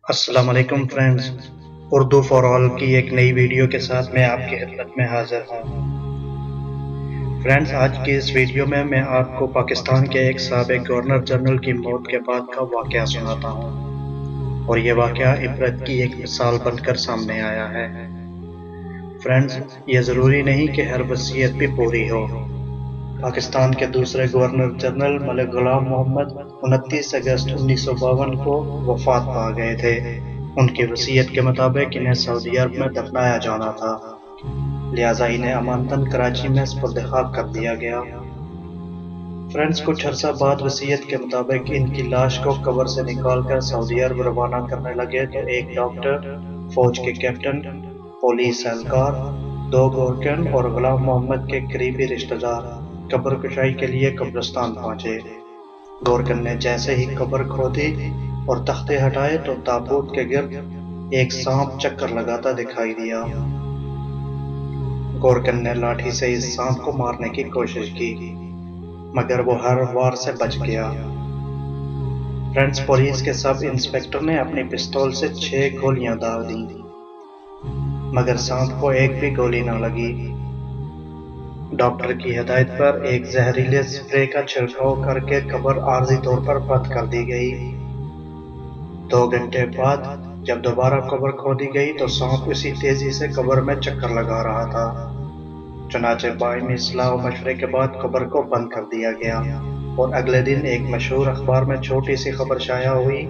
السلام علیکم friends, Urdu for all کی ایک نئی ویڈیو کے ساتھ میں آپ کی خدمت میں حاضر ہوں۔ فرینڈز، آج کی اس ویڈیو میں آپ کو پاکستان کے ایک سابق گورنر جنرل کی موت کے بعد کا واقعہ سناتا ہوں، اور یہ واقعہ عبرت کی ایک مثال بن کر سامنے آیا ہے۔ فرینڈز، یہ ضروری نہیں کہ ہر وصیت بھی پوری ہو۔ پاکستان کے دوسرے گورنر جنرل ملک غلام محمد 29 اگست 1952 کو وفات پا گئے تھے۔ ان کی وصیت کے مطابق انہیں سعودی عرب میں دفنایا جانا تھا، لہٰذا انہیں امانتاً کراچی میں سپرد خاک کر دیا گیا۔ فرینڈز، کچھ عرصہ بعد وصیت کے مطابق ان کی لاش کو قبر سے نکال کر سعودی عرب روانہ کرنے لگے تو ایک ڈاکٹر، فوج کے کیپٹن، پولیس اہلکار، 2 گورکن اور غلام محمد کے قریبی رشتہ دار قبر کشائی کے لیے قبرستان پہنچے۔ گورکن نے جیسے ہی قبر کھودی اور تختے ہٹائے تو تابوت کے گرد ایک سانپ چکر لگاتا دکھائی دیا۔ گورکن نے لاٹھی سے اس سانپ کو مارنے کی کوشش کی، مگر وہ ہر وار سے بچ گیا۔ فرینڈز، پولیس کے سب انسپکٹر نے اپنی پستول سے 6 گولیاں داغ دیں، مگر سانپ کو ایک بھی گولی نہ لگی۔ ڈاکٹر کی ہدایت پر ایک زہریلے اسپرے کا چھڑکاؤ کر کے قبر عارضی طور پر بند کر دی گئی۔ 2 گھنٹے بعد جب دوبارہ قبر کھودی گئی تو سانپ اسی تیزی سے قبر میں چکر لگا رہا تھا۔ چنانچہ باہمی صلاح و مشورے کے بعد قبر کو بند کر دیا گیا، اور اگلے دن ایک مشہور اخبار میں چھوٹی سی خبر شائع ہوئی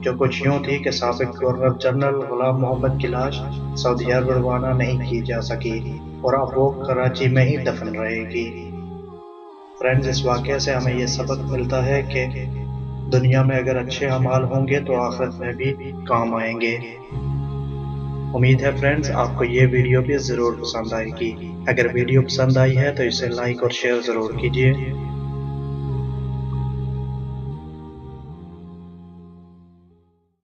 جو کچھ یوں تھی کہ سابق گورنر جنرل غلام محمد کی لاش سعودی عرب روانہ نہیں کی جا سکی اور اب وہ کراچی میں ہی دفن رہے گی۔ فرینڈز، اس واقعے سے ہمیں یہ سبق ملتا ہے کہ دنیا میں اگر اچھے اعمال ہوں گے تو آخرت میں بھی کام آئیں گے۔ امید ہے فرینڈز آپ کو یہ ویڈیو بھی ضرور پسند آئے گی۔ اگر ویڈیو پسند آئی ہے تو اسے لائک اور شیئر ضرور کیجیے۔